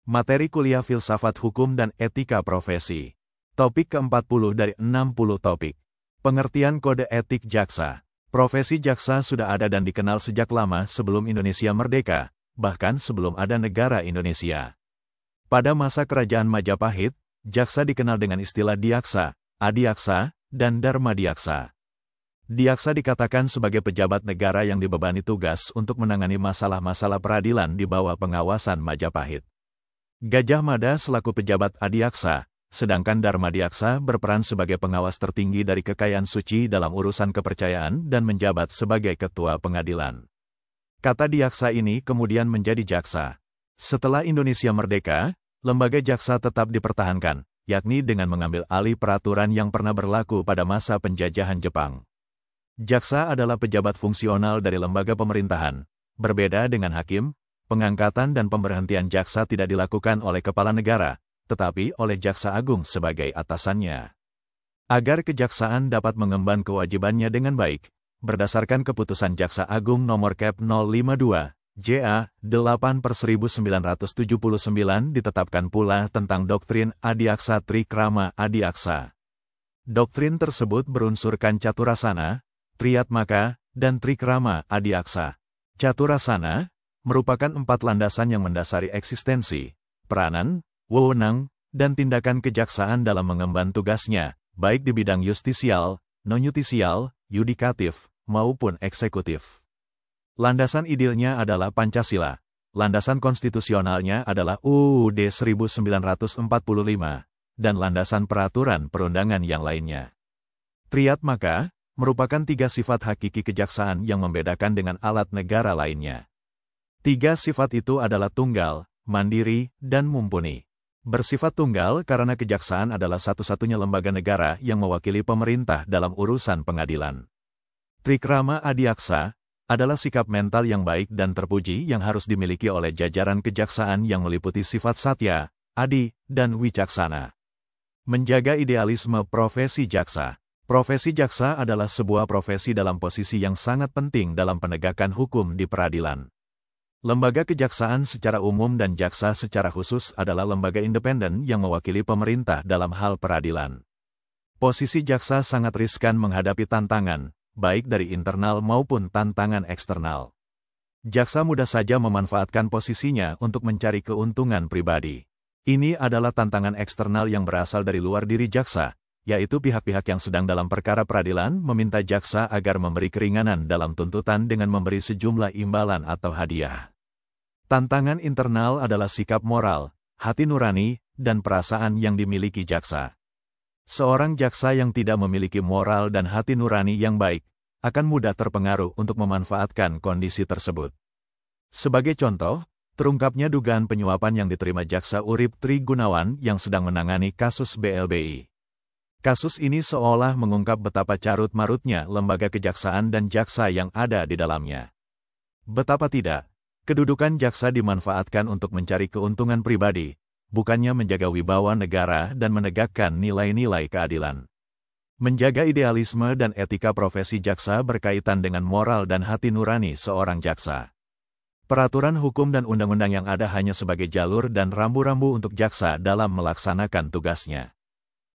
Materi kuliah Filsafat Hukum dan Etika Profesi. Topik ke-40 dari 60 topik. Pengertian Kode Etik Jaksa. Profesi jaksa sudah ada dan dikenal sejak lama sebelum Indonesia merdeka, bahkan sebelum ada negara Indonesia. Pada masa Kerajaan Majapahit, jaksa dikenal dengan istilah diaksa, adiaksa, dan darmadiaksa. Diaksa dikatakan sebagai pejabat negara yang dibebani tugas untuk menangani masalah-masalah peradilan di bawah pengawasan Majapahit. Gajah Mada selaku pejabat adiaksa, sedangkan Darmadiaksa berperan sebagai pengawas tertinggi dari kekayaan suci dalam urusan kepercayaan dan menjabat sebagai ketua pengadilan. Kata diaksa ini kemudian menjadi jaksa. Setelah Indonesia merdeka, lembaga jaksa tetap dipertahankan, yakni dengan mengambil alih peraturan yang pernah berlaku pada masa penjajahan Jepang. Jaksa adalah pejabat fungsional dari lembaga pemerintahan, berbeda dengan hakim. Pengangkatan dan pemberhentian jaksa tidak dilakukan oleh kepala negara, tetapi oleh Jaksa Agung sebagai atasannya. Agar kejaksaan dapat mengemban kewajibannya dengan baik, berdasarkan keputusan Jaksa Agung nomor Kep 052, JA 8/1979 ditetapkan pula tentang doktrin Adiaksa Trikrama Adiaksa. Doktrin tersebut berunsurkan Caturasana, Triatmaka, dan Trikrama Adiaksa. Caturasana merupakan 4 landasan yang mendasari eksistensi, peranan, wewenang, dan tindakan kejaksaan dalam mengemban tugasnya, baik di bidang justisial, non-justisial, yudikatif, maupun eksekutif. Landasan idealnya adalah Pancasila, landasan konstitusionalnya adalah UUD 1945, dan landasan peraturan perundangan yang lainnya. Triatmaka merupakan 3 sifat hakiki kejaksaan yang membedakan dengan alat negara lainnya. 3 sifat itu adalah tunggal, mandiri, dan mumpuni. Bersifat tunggal karena kejaksaan adalah satu-satunya lembaga negara yang mewakili pemerintah dalam urusan pengadilan. Trikrama Adiaksa adalah sikap mental yang baik dan terpuji yang harus dimiliki oleh jajaran kejaksaan yang meliputi sifat satya, adi, dan wicaksana. Menjaga idealisme profesi jaksa. Profesi jaksa adalah sebuah profesi dalam posisi yang sangat penting dalam penegakan hukum di peradilan. Lembaga kejaksaan secara umum dan jaksa secara khusus adalah lembaga independen yang mewakili pemerintah dalam hal peradilan. Posisi jaksa sangat riskan menghadapi tantangan, baik dari internal maupun tantangan eksternal. Jaksa mudah saja memanfaatkan posisinya untuk mencari keuntungan pribadi. Ini adalah tantangan eksternal yang berasal dari luar diri jaksa, yaitu pihak-pihak yang sedang dalam perkara peradilan meminta jaksa agar memberi keringanan dalam tuntutan dengan memberi sejumlah imbalan atau hadiah. Tantangan internal adalah sikap moral, hati nurani, dan perasaan yang dimiliki jaksa. Seorang jaksa yang tidak memiliki moral dan hati nurani yang baik, akan mudah terpengaruh untuk memanfaatkan kondisi tersebut. Sebagai contoh, terungkapnya dugaan penyuapan yang diterima Jaksa Urip Tri Gunawan yang sedang menangani kasus BLBI. Kasus ini seolah mengungkap betapa carut-marutnya lembaga kejaksaan dan jaksa yang ada di dalamnya. Betapa tidak, kedudukan jaksa dimanfaatkan untuk mencari keuntungan pribadi, bukannya menjaga wibawa negara dan menegakkan nilai-nilai keadilan. Menjaga idealisme dan etika profesi jaksa berkaitan dengan moral dan hati nurani seorang jaksa. Peraturan hukum dan undang-undang yang ada hanya sebagai jalur dan rambu-rambu untuk jaksa dalam melaksanakan tugasnya.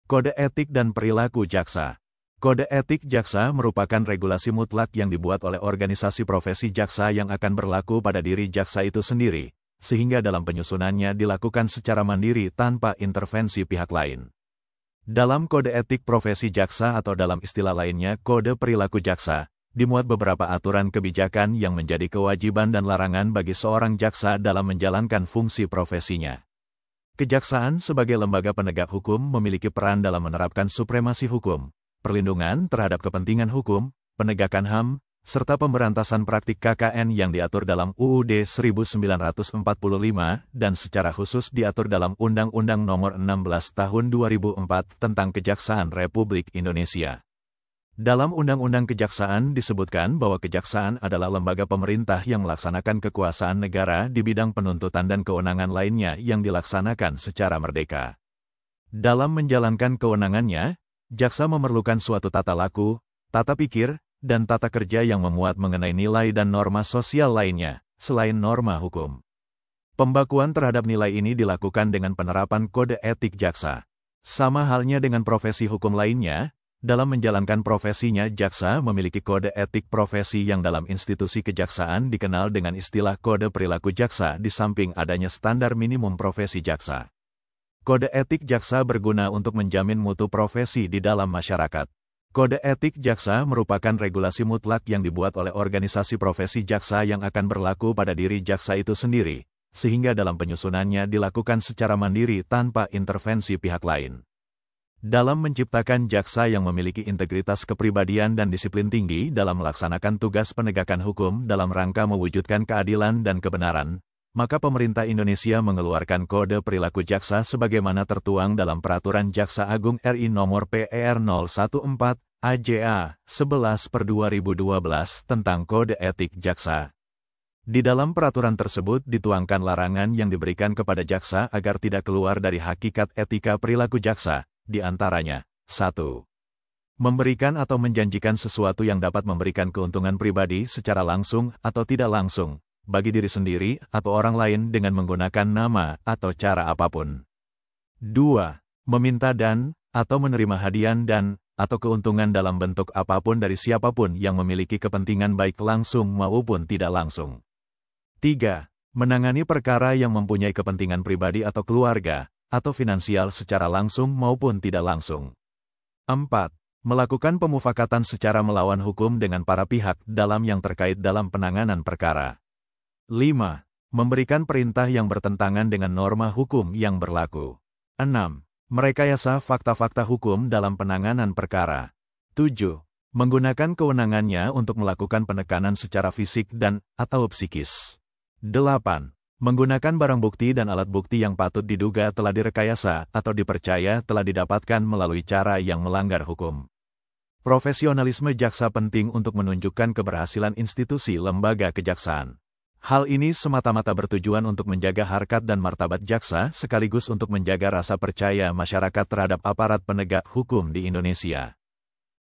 Kode etik dan perilaku jaksa. Kode etik jaksa merupakan regulasi mutlak yang dibuat oleh organisasi profesi jaksa yang akan berlaku pada diri jaksa itu sendiri, sehingga dalam penyusunannya dilakukan secara mandiri tanpa intervensi pihak lain. Dalam kode etik profesi jaksa atau dalam istilah lainnya kode perilaku jaksa, dimuat beberapa aturan kebijakan yang menjadi kewajiban dan larangan bagi seorang jaksa dalam menjalankan fungsi profesinya. Kejaksaan sebagai lembaga penegak hukum memiliki peran dalam menerapkan supremasi hukum, perlindungan terhadap kepentingan hukum, penegakan HAM, serta pemberantasan praktik KKN yang diatur dalam UUD 1945 dan secara khusus diatur dalam Undang-Undang Nomor 16 Tahun 2004 tentang Kejaksaan Republik Indonesia. Dalam Undang-Undang Kejaksaan disebutkan bahwa kejaksaan adalah lembaga pemerintah yang melaksanakan kekuasaan negara di bidang penuntutan dan kewenangan lainnya yang dilaksanakan secara merdeka. Dalam menjalankan kewenangannya, jaksa memerlukan suatu tata laku, tata pikir, dan tata kerja yang memuat mengenai nilai dan norma sosial lainnya, selain norma hukum. Pembakuan terhadap nilai ini dilakukan dengan penerapan kode etik jaksa. Sama halnya dengan profesi hukum lainnya, dalam menjalankan profesinya jaksa memiliki kode etik profesi yang dalam institusi kejaksaan dikenal dengan istilah kode perilaku jaksa di samping adanya standar minimum profesi jaksa. Kode etik jaksa berguna untuk menjamin mutu profesi di dalam masyarakat. Kode etik jaksa merupakan regulasi mutlak yang dibuat oleh organisasi profesi jaksa yang akan berlaku pada diri jaksa itu sendiri, sehingga dalam penyusunannya dilakukan secara mandiri tanpa intervensi pihak lain. Dalam menciptakan jaksa yang memiliki integritas kepribadian dan disiplin tinggi dalam melaksanakan tugas penegakan hukum dalam rangka mewujudkan keadilan dan kebenaran, maka pemerintah Indonesia mengeluarkan Kode Perilaku Jaksa sebagaimana tertuang dalam Peraturan Jaksa Agung RI Nomor PER 014 AJA 11/2012 tentang Kode Etik Jaksa. Di dalam peraturan tersebut dituangkan larangan yang diberikan kepada jaksa agar tidak keluar dari hakikat etika perilaku jaksa, di antaranya, 1. Memberikan atau menjanjikan sesuatu yang dapat memberikan keuntungan pribadi secara langsung atau tidak langsung, bagi diri sendiri atau orang lain dengan menggunakan nama atau cara apapun. 2. Meminta atau menerima hadiah atau keuntungan dalam bentuk apapun dari siapapun yang memiliki kepentingan baik langsung maupun tidak langsung. 3. Menangani perkara yang mempunyai kepentingan pribadi atau keluarga, atau finansial secara langsung maupun tidak langsung. 4. Melakukan pemufakatan secara melawan hukum dengan para pihak dalam yang terkait dalam penanganan perkara. 5. Memberikan perintah yang bertentangan dengan norma hukum yang berlaku. 6. Merekayasa fakta-fakta hukum dalam penanganan perkara. 7. Menggunakan kewenangannya untuk melakukan penekanan secara fisik atau psikis. 8. Menggunakan barang bukti dan alat bukti yang patut diduga telah direkayasa atau dipercaya telah didapatkan melalui cara yang melanggar hukum. Profesionalisme jaksa penting untuk menunjukkan keberhasilan institusi lembaga kejaksaan. Hal ini semata-mata bertujuan untuk menjaga harkat dan martabat jaksa sekaligus untuk menjaga rasa percaya masyarakat terhadap aparat penegak hukum di Indonesia.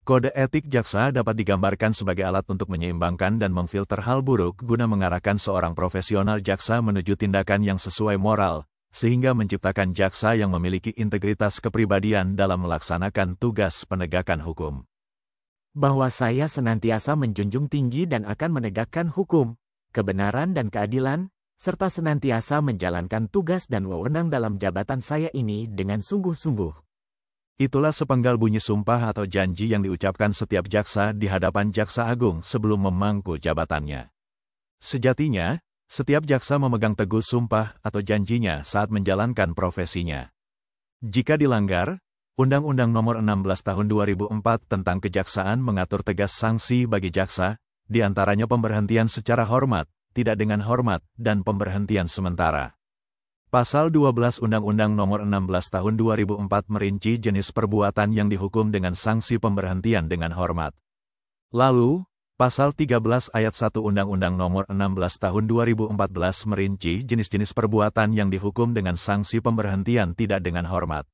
Kode etik jaksa dapat digambarkan sebagai alat untuk menyeimbangkan dan memfilter hal buruk guna mengarahkan seorang profesional jaksa menuju tindakan yang sesuai moral, sehingga menciptakan jaksa yang memiliki integritas kepribadian dalam melaksanakan tugas penegakan hukum. Bahwa saya senantiasa menjunjung tinggi dan akan menegakkan hukum, kebenaran dan keadilan, serta senantiasa menjalankan tugas dan wewenang dalam jabatan saya ini dengan sungguh-sungguh. Itulah sepenggal bunyi sumpah atau janji yang diucapkan setiap jaksa di hadapan Jaksa Agung sebelum memangku jabatannya. Sejatinya, setiap jaksa memegang teguh sumpah atau janjinya saat menjalankan profesinya. Jika dilanggar, Undang-Undang Nomor 16 Tahun 2004 tentang Kejaksaan mengatur tegas sanksi bagi jaksa, di antaranya pemberhentian secara hormat, tidak dengan hormat, dan pemberhentian sementara. Pasal 12 Undang-Undang Nomor 16 Tahun 2004 merinci jenis perbuatan yang dihukum dengan sanksi pemberhentian dengan hormat. Lalu, Pasal 13 Ayat 1 Undang-Undang Nomor 16 Tahun 2014 merinci jenis-jenis perbuatan yang dihukum dengan sanksi pemberhentian tidak dengan hormat.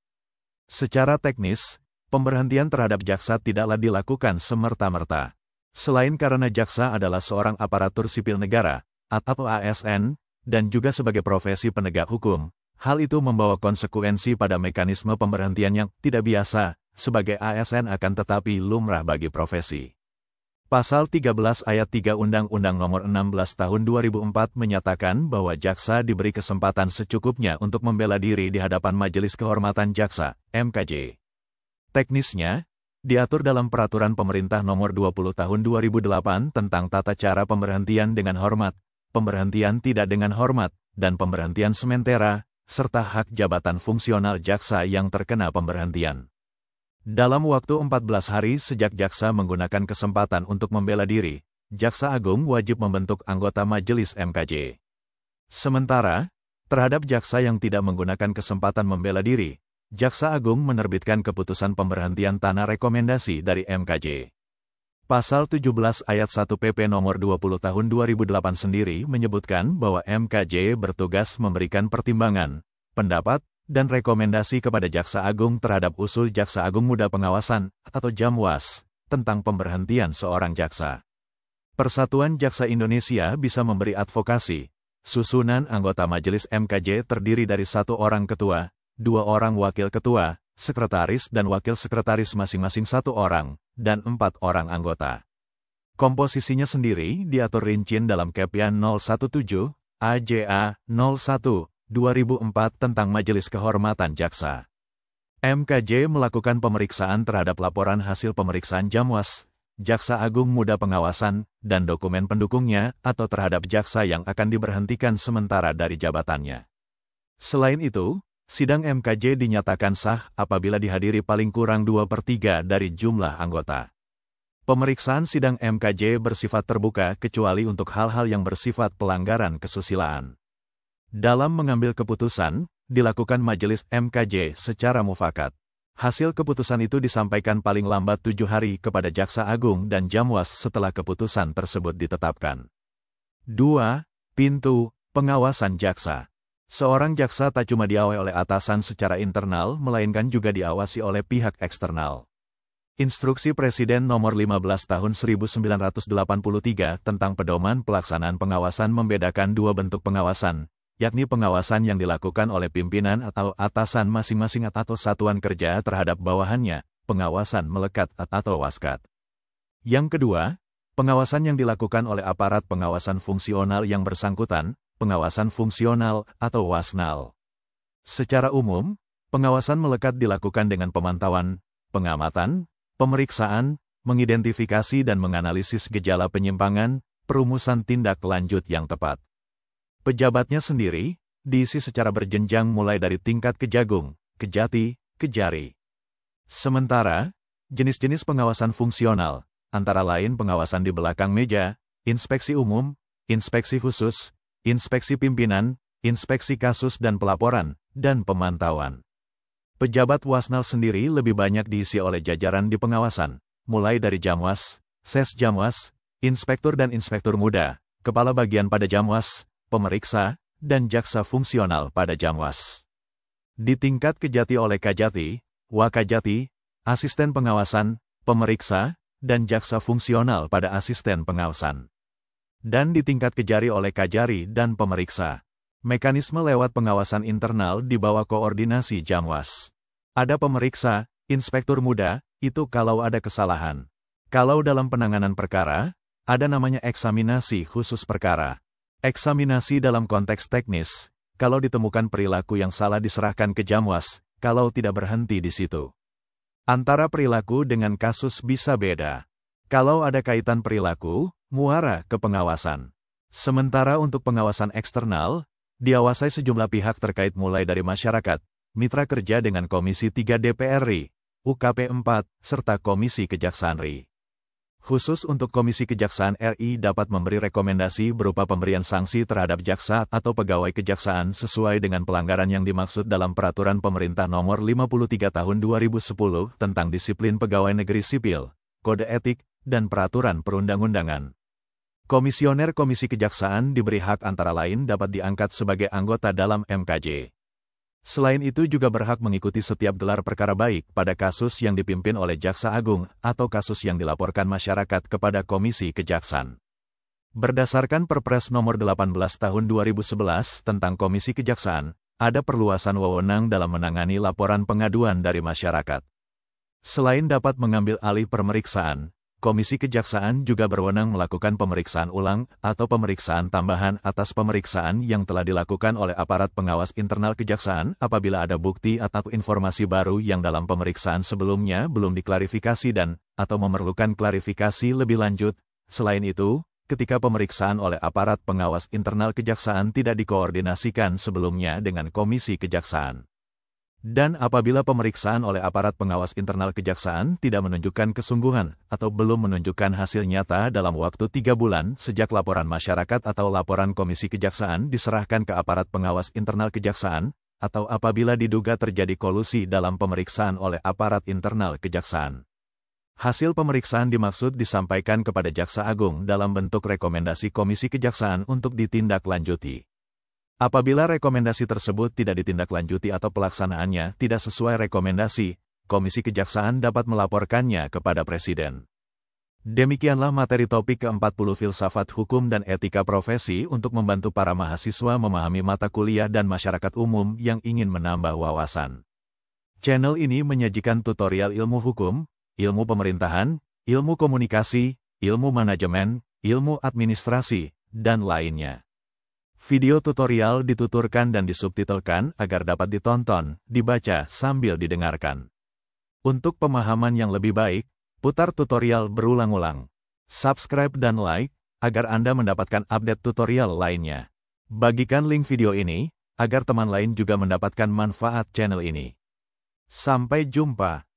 Secara teknis, pemberhentian terhadap jaksa tidaklah dilakukan semerta-merta. Selain karena jaksa adalah seorang aparatur sipil negara, atau ASN, dan juga sebagai profesi penegak hukum, hal itu membawa konsekuensi pada mekanisme pemberhentian yang tidak biasa, sebagai ASN akan tetapi lumrah bagi profesi. Pasal 13 Ayat 3 Undang-Undang Nomor 16 Tahun 2004 menyatakan bahwa jaksa diberi kesempatan secukupnya untuk membela diri di hadapan Majelis Kehormatan Jaksa, MKJ. Teknisnya, diatur dalam Peraturan Pemerintah Nomor 20 Tahun 2008 tentang tata cara pemberhentian dengan hormat, pemberhentian tidak dengan hormat, dan pemberhentian sementara, serta hak jabatan fungsional jaksa yang terkena pemberhentian. Dalam waktu 14 hari sejak jaksa menggunakan kesempatan untuk membela diri, Jaksa Agung wajib membentuk anggota majelis MKJ. Sementara, terhadap jaksa yang tidak menggunakan kesempatan membela diri, Jaksa Agung menerbitkan keputusan pemberhentian tanpa rekomendasi dari MKJ. Pasal 17 Ayat 1 PP Nomor 20 Tahun 2008 sendiri menyebutkan bahwa MKJ bertugas memberikan pertimbangan, pendapat, dan rekomendasi kepada Jaksa Agung terhadap usul Jaksa Agung Muda Pengawasan, atau Jamwas, tentang pemberhentian seorang jaksa. Persatuan Jaksa Indonesia bisa memberi advokasi, Susunan anggota Majelis MKJ terdiri dari 1 orang ketua, 2 orang wakil ketua, sekretaris dan wakil sekretaris masing-masing 1 orang, dan 4 orang anggota. Komposisinya sendiri diatur rinci dalam Kepian 017, AJA 01, 2004 tentang Majelis Kehormatan Jaksa. MKJ melakukan pemeriksaan terhadap laporan hasil pemeriksaan Jamwas, Jaksa Agung Muda Pengawasan, dan dokumen pendukungnya atau terhadap jaksa yang akan diberhentikan sementara dari jabatannya. Selain itu, sidang MKJ dinyatakan sah apabila dihadiri paling kurang 2/3 dari jumlah anggota. Pemeriksaan sidang MKJ bersifat terbuka kecuali untuk hal-hal yang bersifat pelanggaran kesusilaan. Dalam mengambil keputusan, dilakukan Majelis MKJ secara mufakat. Hasil keputusan itu disampaikan paling lambat 7 hari kepada Jaksa Agung dan Jamwas setelah keputusan tersebut ditetapkan. 2. Pintu pengawasan jaksa. Seorang jaksa tak cuma diawasi oleh atasan secara internal, melainkan juga diawasi oleh pihak eksternal. Instruksi Presiden Nomor 15 Tahun 1983 tentang Pedoman Pelaksanaan Pengawasan membedakan 2 bentuk pengawasan, yakni pengawasan yang dilakukan oleh pimpinan atau atasan masing-masing atau satuan kerja terhadap bawahannya, pengawasan melekat atau waskat. Yang kedua, pengawasan yang dilakukan oleh aparat pengawasan fungsional yang bersangkutan, pengawasan fungsional atau wasnal. Secara umum, pengawasan melekat dilakukan dengan pemantauan, pengamatan, pemeriksaan, mengidentifikasi dan menganalisis gejala penyimpangan, perumusan tindak lanjut yang tepat. Pejabatnya sendiri diisi secara berjenjang mulai dari tingkat kejagung, kejati, kejari. Sementara, jenis-jenis pengawasan fungsional, antara lain pengawasan di belakang meja, inspeksi umum, inspeksi khusus, inspeksi pimpinan, inspeksi kasus dan pelaporan, dan pemantauan. Pejabat wasnal sendiri lebih banyak diisi oleh jajaran di pengawasan, mulai dari Jamwas, Ses Jamwas, inspektur dan inspektur muda, kepala bagian pada Jamwas, pemeriksa, dan jaksa fungsional pada Jamwas. Di tingkat kejati oleh Kajati, Wakajati, asisten pengawasan, pemeriksa, dan jaksa fungsional pada asisten pengawasan. Dan di tingkat kejari oleh Kajari dan pemeriksa. Mekanisme lewat pengawasan internal di bawah koordinasi Jamwas. Ada pemeriksa, inspektur muda, itu kalau ada kesalahan. Kalau dalam penanganan perkara, ada namanya eksaminasi khusus perkara. Eksaminasi dalam konteks teknis, kalau ditemukan perilaku yang salah diserahkan ke Jamwas, kalau tidak berhenti di situ. Antara perilaku dengan kasus bisa beda. Kalau ada kaitan perilaku, muara ke pengawasan. Sementara untuk pengawasan eksternal, diawasi sejumlah pihak terkait mulai dari masyarakat, mitra kerja dengan Komisi 3 DPR RI, UKP 4, serta Komisi Kejaksaan RI. Khusus untuk Komisi Kejaksaan RI dapat memberi rekomendasi berupa pemberian sanksi terhadap jaksa atau pegawai kejaksaan sesuai dengan pelanggaran yang dimaksud dalam Peraturan Pemerintah Nomor 53 Tahun 2010 tentang Disiplin Pegawai Negeri Sipil, Kode Etik, dan Peraturan Perundang-undangan. Komisioner Komisi Kejaksaan diberi hak antara lain dapat diangkat sebagai anggota dalam MKJ. Selain itu juga berhak mengikuti setiap gelar perkara baik pada kasus yang dipimpin oleh Jaksa Agung atau kasus yang dilaporkan masyarakat kepada Komisi Kejaksaan. Berdasarkan Perpres Nomor 18 Tahun 2011 tentang Komisi Kejaksaan, ada perluasan wewenang dalam menangani laporan pengaduan dari masyarakat. Selain dapat mengambil alih pemeriksaan, Komisi Kejaksaan juga berwenang melakukan pemeriksaan ulang atau pemeriksaan tambahan atas pemeriksaan yang telah dilakukan oleh aparat pengawas internal Kejaksaan apabila ada bukti atau informasi baru yang dalam pemeriksaan sebelumnya belum diklarifikasi dan atau memerlukan klarifikasi lebih lanjut. Selain itu, ketika pemeriksaan oleh aparat pengawas internal Kejaksaan tidak dikoordinasikan sebelumnya dengan Komisi Kejaksaan. Dan apabila pemeriksaan oleh aparat pengawas internal Kejaksaan tidak menunjukkan kesungguhan atau belum menunjukkan hasil nyata dalam waktu 3 bulan sejak laporan masyarakat atau laporan Komisi Kejaksaan diserahkan ke aparat pengawas internal Kejaksaan, atau apabila diduga terjadi kolusi dalam pemeriksaan oleh aparat internal Kejaksaan. Hasil pemeriksaan dimaksud disampaikan kepada Jaksa Agung dalam bentuk rekomendasi Komisi Kejaksaan untuk ditindaklanjuti. Apabila rekomendasi tersebut tidak ditindaklanjuti atau pelaksanaannya tidak sesuai rekomendasi, Komisi Kejaksaan dapat melaporkannya kepada Presiden. Demikianlah materi topik ke-40 Filsafat Hukum dan Etika Profesi untuk membantu para mahasiswa memahami mata kuliah dan masyarakat umum yang ingin menambah wawasan. Channel ini menyajikan tutorial ilmu hukum, ilmu pemerintahan, ilmu komunikasi, ilmu manajemen, ilmu administrasi, dan lainnya. Video tutorial dituturkan dan disubtitelkan agar dapat ditonton, dibaca, sambil didengarkan. Untuk pemahaman yang lebih baik, putar tutorial berulang-ulang. Subscribe dan like, agar Anda mendapatkan update tutorial lainnya. Bagikan link video ini, agar teman lain juga mendapatkan manfaat channel ini. Sampai jumpa.